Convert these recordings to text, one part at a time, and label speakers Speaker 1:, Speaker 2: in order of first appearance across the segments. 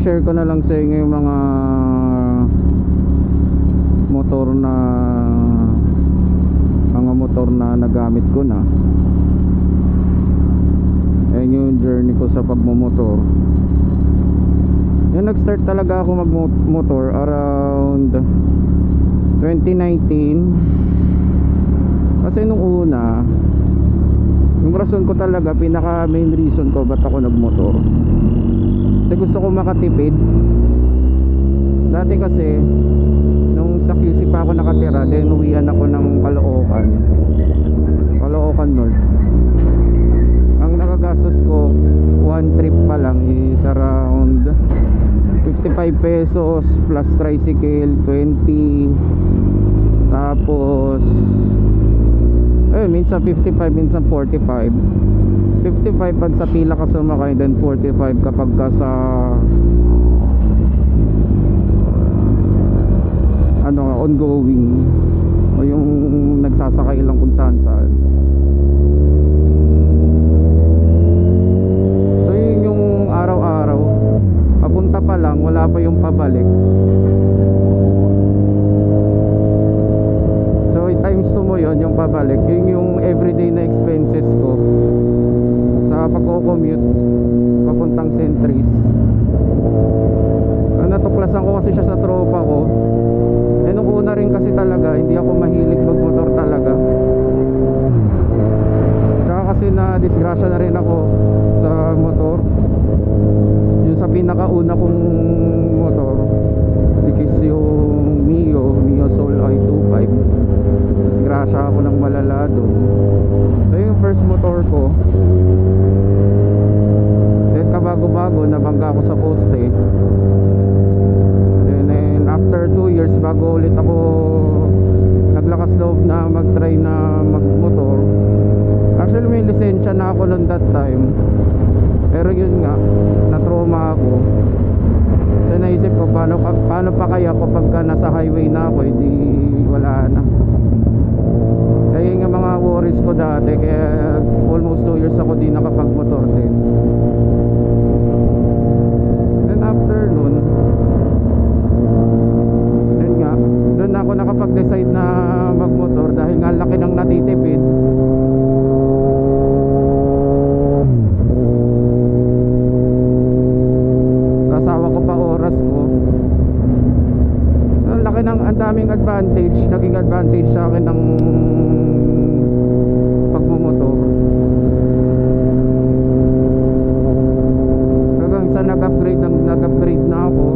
Speaker 1: share ko na lang sa inyo yung mga motor na nagamit ko na. Ayun yung journey ko sa pagmumotor. Yung nag-start talaga ako magmotor around 2019. Kasi nung una, yung rason ko talaga, pinaka main reason ko ba't ako nagmotor, kasi gusto ko makatipid. Dati kasi nung sa QC pa ako nakatira, then uwian ako ng Caloocan North. Ang nakagastos ko one trip pa lang is around 55 pesos plus tricycle 20. Tapos minsan 55, minsan 45. 55 pag sa pila ka sumakay, then 45 kapag ka sa ongoing, o yung nagsasakay lang kung saan saan. So yun yung araw-araw, papunta pa lang, wala pa yung pabalik. So times 2 mo yun, yung pabalik, yun yung everyday na expenses ko sa pagko-commute papuntang Centris. Natuklasan ko kasi siya sa tropa ko. Nung una rin kasi talaga, hindi ako mahilig magmotor talaga. Saka kasi na-disgrasya na rin ako sa motor. Yung sa pinakauna kong motor, which is yung Mio Soul i25. Disgrasya ako ng malala doon. So yung first motor ko, then kabago-bago, nabangga ako sa poste. After 2 years, bago ulit ako naglakas loob na mag-try na magmotor. Actually may lisensya na ako noon that time, pero yun nga, na-trauma ako. So naisip ko, paano pa kaya kapag nasa highway na ako, hindi wala na. Kaya yung mga worries ko dati, kaya almost 2 years ako di nakapagmotor din. Then after nun, doon ako nakapag-decide na magmotor dahil nga laki ng natitipid. Kasawa ko pa oras ko. Ang laki ng, ang daming advantage, naging advantage sa akin ng pagmumotor. Hanggang sa nag-upgrade na ako.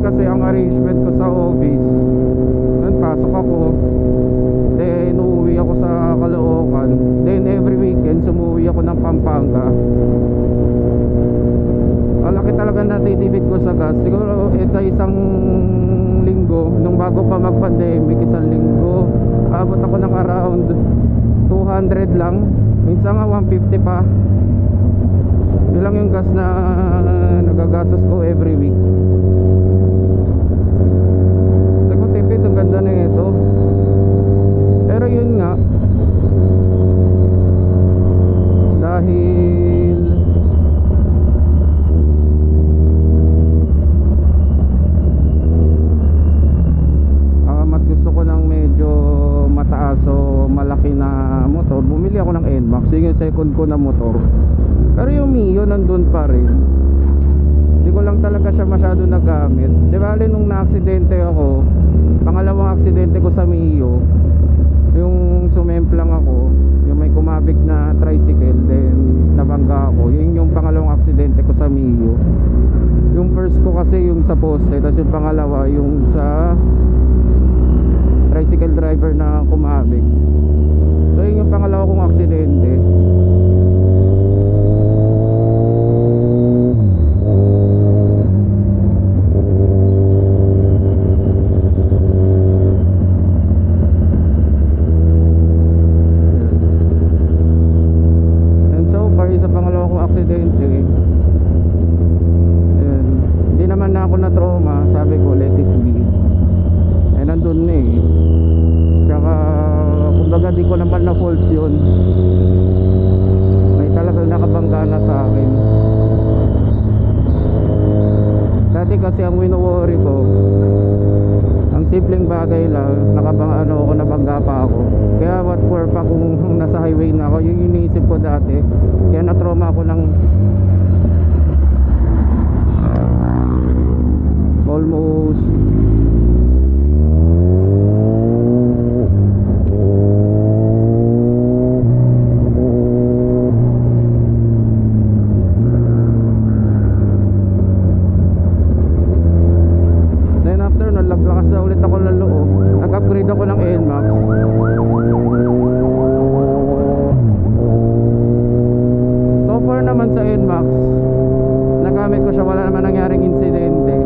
Speaker 1: Kasi ang arrangement ko sa office, nun pasok ako, then uuwi ako sa Caloocan, then every weekend sumuwi ako ng Pampanga. Malaki talaga natitipid ko sa gas. Siguro sa isang linggo, nung bago pa mag-pandemic, isang linggo abot ako ng around 200 lang, minsan nga 150 pa. Yun lang yung gas na nagagastos ko every week. Ang ganda na ito. Pero yun nga, dahil mas gusto ko ng medyo mataas o malaki na motor, bumili ako ng NMAX. Yung second ko na motor. Pero yung Mio nandun pa rin. Hindi ko lang talaga siya masyado nagamit. Di bali nung na-aksidente ako, pangalawang aksidente ko sa Mio, yung sumemplang ako, yung may kumabig na tricycle, then nabangga ako. Yun yung pangalawang aksidente ko sa Mio. Yung first ko kasi yung sa poste, tapos yung pangalawa yung sa tricycle driver na kumabig. So yun yung pangalawa kong aksidente. talaga di ko naman na fault yun. May talagang nakabangga na sa akin. Dati kasi ang wino-worry ko, ang simpleng bagay lang, nabangga pa ako. Kaya what for pa kung nasa highway na ako, yung iniisip ko dati. Kaya na-trauma ako ng almost naglakas na ulit ako ng loob. Nag-upgrade ako ng NMAX. So far naman sa NMAX, nagamit ko siya, wala naman nangyaring insidente.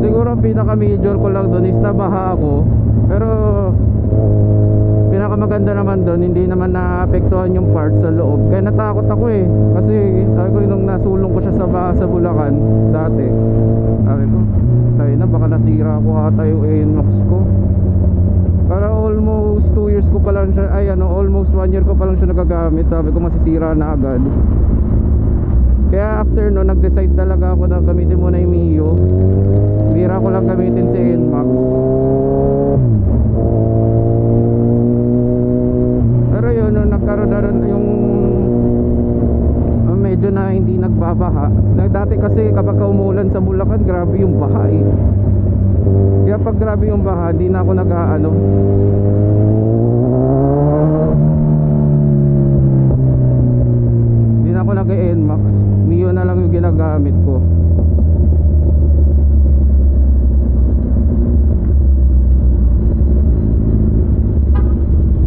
Speaker 1: Siguro pinaka-major ko lang doon is nabaha ako. Pero pinakamaganda naman doon, hindi naman naapektuhan yung parts sa loob. Kaya natakot ako eh. Kasi sabi ko nung nasulong ko siya sa baha sa Bulacan dati, sabi ko, tayo na, baka nasira ko ata yung NMAX ko. Para almost 2 years ko pa lang siya, almost 1 year ko pa lang siya nagagamit. Sabi ko masisira na agad. Kaya after no, nag-decide talaga ako na gamitin muna yung Mio. Bira ko lang gamitin si NMAX. Pero yun, no, nagkaroon na rin yung medyo na hindi nagbabaha. Dati kasi kapag umulan sa Bulacan, grabe yung baha eh. Kaya pag grabe yung baha, hindi na ako hindi na ako nag-NMAX. Mio na lang yung ginagamit ko.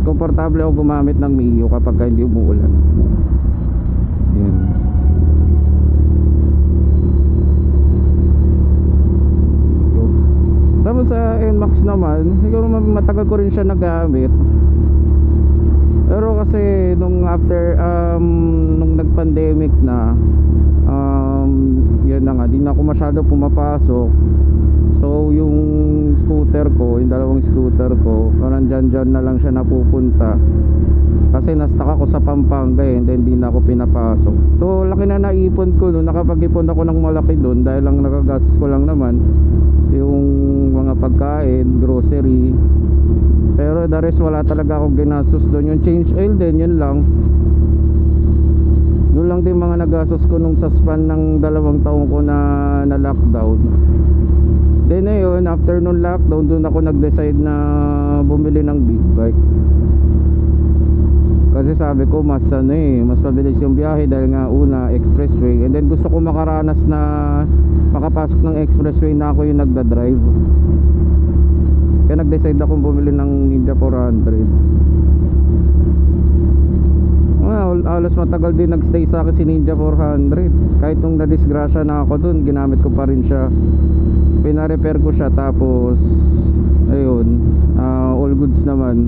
Speaker 1: Komportable ako gumamit ng Mio kapag hindi umuulan. Yun. Tapos sa NMAX naman, siguro matagal ko rin siya nagamit. Pero kasi nung after nung nag-pandemic na, yan na nga, di na ako masyado pumapasok. So yung scooter ko, yung dalawang scooter ko, parang dyan na lang siya napupunta. Kasi na-stuck ako sa Pampanga and then di na ako pinapasok. So laki na naipon ko doon, nakapag-ipon ako ng malaki doon dahil lang nagagastos ko lang naman yung mga pagkain, grocery. Pero the rest wala talaga akong ginastos doon. Yung change oil din, yun lang. Yun lang din mga nagastos ko nung sa span ng 2 taon ko na lockdown. Then ayun, after nung lockdown, doon ako nag-decide na bumili ng big bike. Kasi sabi ko mas mabilis yung biyahe dahil nga una expressway, and then gusto ko makaranas na makapasok ng expressway na ako yung nagda-drive. Kaya nag-decide akong bumili ng Ninja 400. Halos matagal din nagstay sa akin si Ninja 400. Kahit nung nadisgrasya na ako dun, ginamit ko pa rin siya. Pina-repair ko siya, tapos ayun, all goods naman.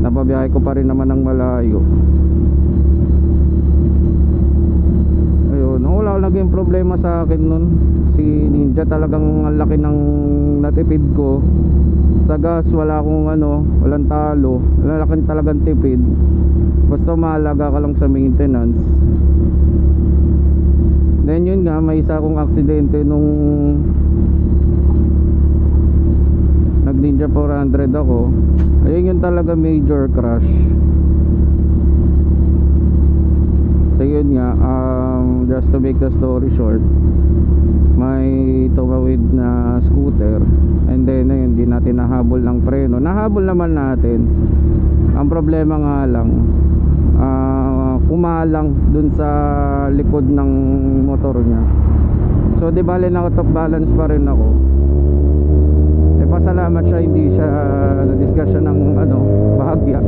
Speaker 1: Napabiyahe ko pa rin naman ng malayo. Ayun, wala naging problema sa akin nun. Si Ninja talagang ang laki ng natipid ko. Sa gas wala akong walang talo. Laki talagang tipid. Basta mahalaga ka lang sa maintenance. Then yun nga, may isa akong aksidente nung nag Ninja 400 ako. Ayun yung talaga major crash. So yun nga, just to make the story short, may tumawid na scooter, and then ayun, di natin nahabol ng preno. Nahabol naman natin. Ang problema nga lang, kumalang dun sa likod ng motor niya. So di bale na top balance pa rin ako. Pasalamat siya, hindi siya na-discuss siya ng bahagya.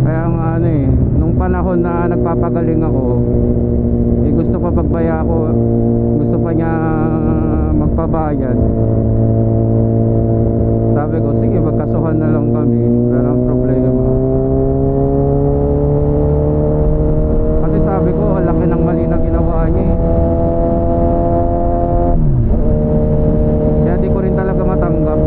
Speaker 1: Kaya nga nung panahon na nagpapagaling ako, gusto pa pagbaya ako, gusto pa niya magpabayad. Sabi ko, sige, magkasuhan na lang kami. Pero ang problema, kasi sabi ko, ang laki ng mali na ginawa niya eh. Kaya di ko rin talaga matanggap.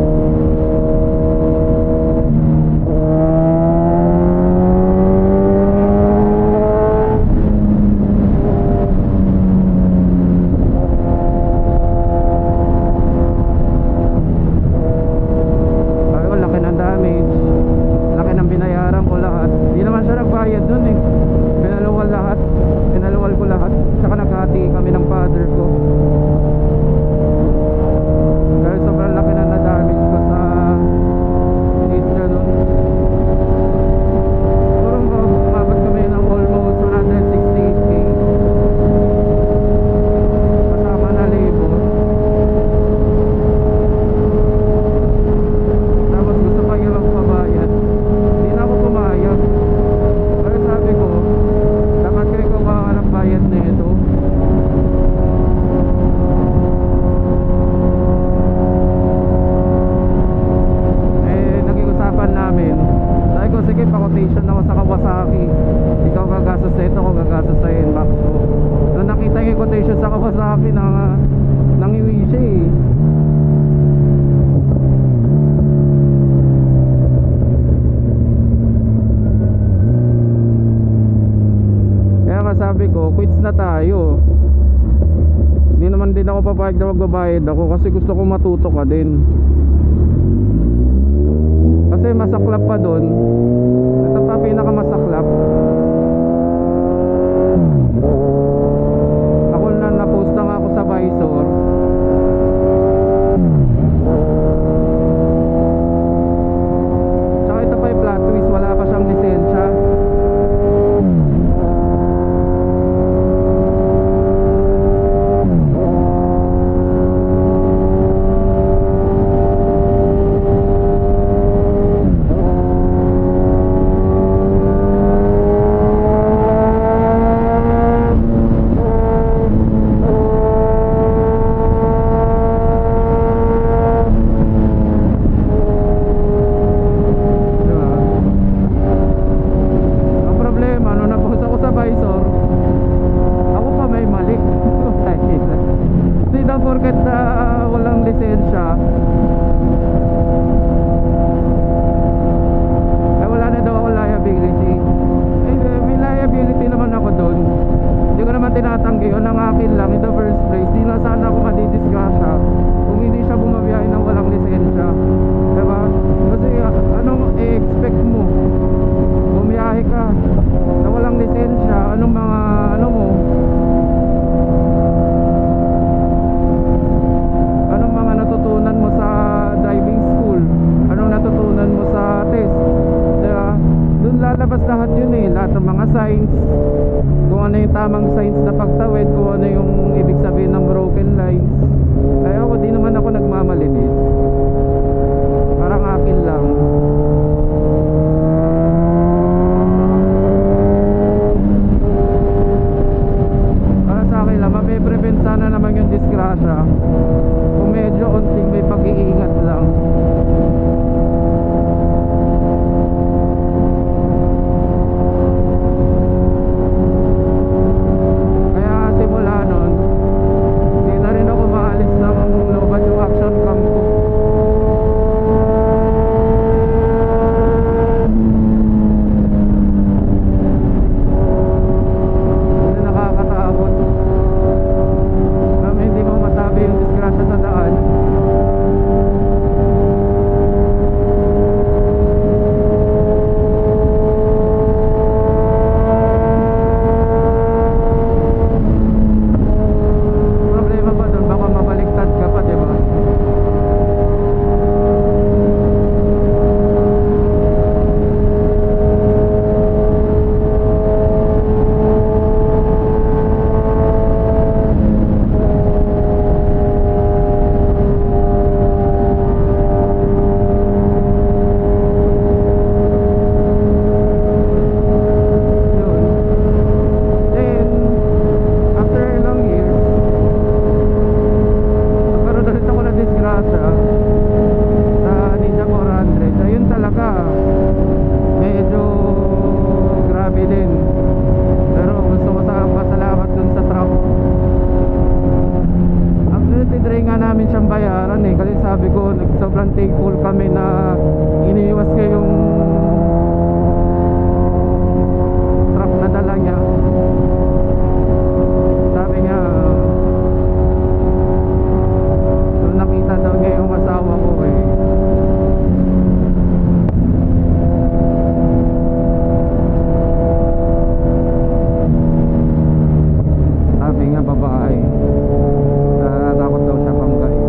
Speaker 1: Sabi ko, quits na tayo. Hindi naman din ako papayag na magbabayad ako kasi gusto ko matuto ka din. Kasi masaklap pa doon. Ito pa pinakamasaklap. Ako na napost na nga ako sa Visor. Tsaka ito pa yung plot twist, wala pa siyang lisensya. Tamang signs na pagtawid, kung ano yung ibig sabihin ng broken lines. Kaya ako, di naman ako nagmamalinis. Parang akin lang. Para sa akin lang, mape-prevent sana naman yung disgrasya kung medyo konting may pag-iingat lang. Disgrasya na babae. Natatakot daw siya banggain.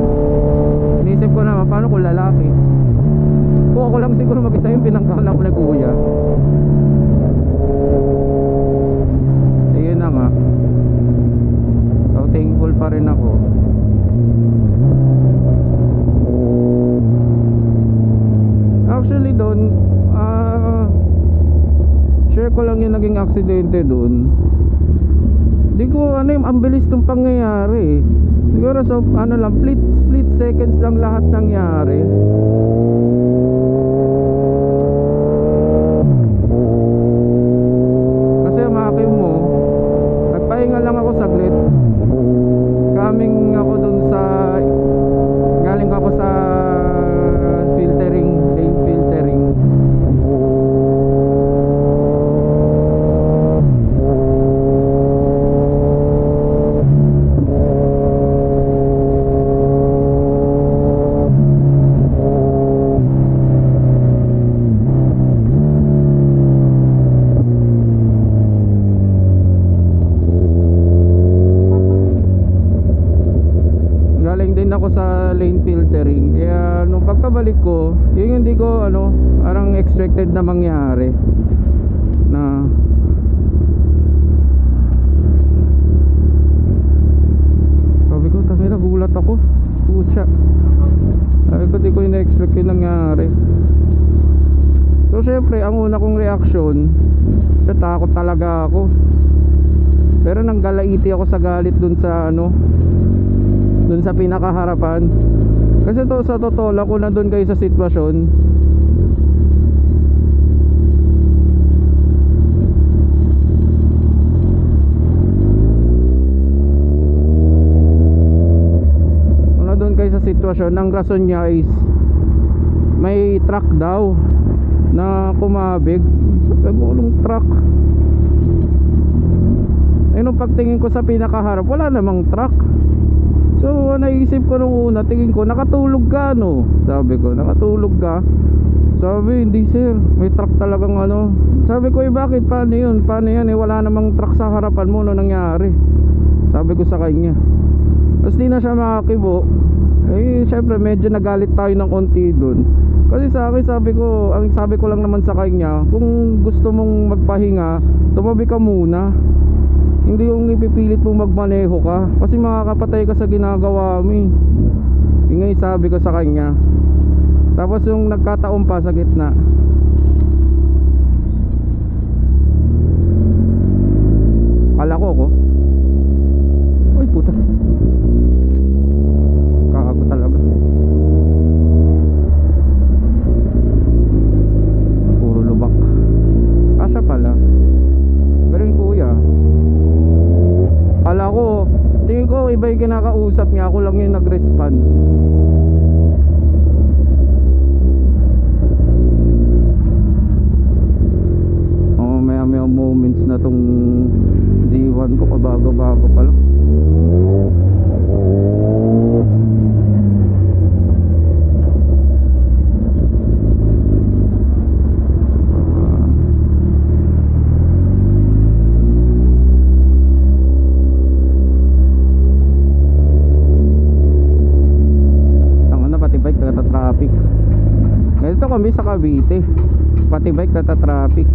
Speaker 1: Inisip ko naman, paano kung lalaki? Kung ako lang siguro mag-isa yung pinanggahan ako na kuya. Ayun na nga. So thankful pa rin ako. Actually doon, share ko lang yung naging aksidente doon. Di ko ano yung ang bilis ng pangyayari. Siguro so ano lang, split seconds lang lahat nangyari. Kasi maki mo, nagpahinga lang ako saglit. Coming ako dun sa, galing ako sa filtering, lane filtering. Galing din ako sa lane filtering. Kaya nung pagkabalik ko, yung hindi ko ano, parang expected na mangyari. Na sabi ko, tangina, gulat ako. Pucha. Sabi ko, di ko ina-expect yung nangyari. So syempre, ang una kong reaction, natakot talaga ako. Pero nanggalaiti ako sa galit dun sa ano, dun sa pinakaharapan. Kasi to sa totoo lang, kung nandun kayo sa sitwasyon, kung nandun kayo sa sitwasyon, ang rason niya is may truck daw na kumabig. Pagulong truck. Eh nung pagtingin ko sa pinakaharap, wala namang truck. So naisip ko nung una, tingin ko, nakatulog ka no? Sabi ko, nakatulog ka? Sabi, hindi sir, may truck talagang ano. Sabi ko, bakit? Paano yun? Paano yan? Wala namang truck sa harapan mo no nangyari. Sabi ko sa kanya. Tapos di na siya makakibo. Syempre medyo nagalit tayo ng konti dun. Kasi sa akin, sabi ko lang naman sa kanya, kung gusto mong magpahinga, tumabi ka muna. Hindi yung ipipilit mong magmaneho ka, kasi makakapatay ka sa ginagawa mo. Yung nga yung sabi ko sa kanya. Tapos yung nagkataon pa sa gitna, kala ko uy puta, kakago talaga. Puro lubak. Kasya pala. Galing kuya. Kala ko, tingin ko iba yung kinakausap niya, ako lang yung nag-respond. May moments na tong D1 ko, kabago-bago pa lang. Ganito kami sa Cavite, pati bike nata-traffic.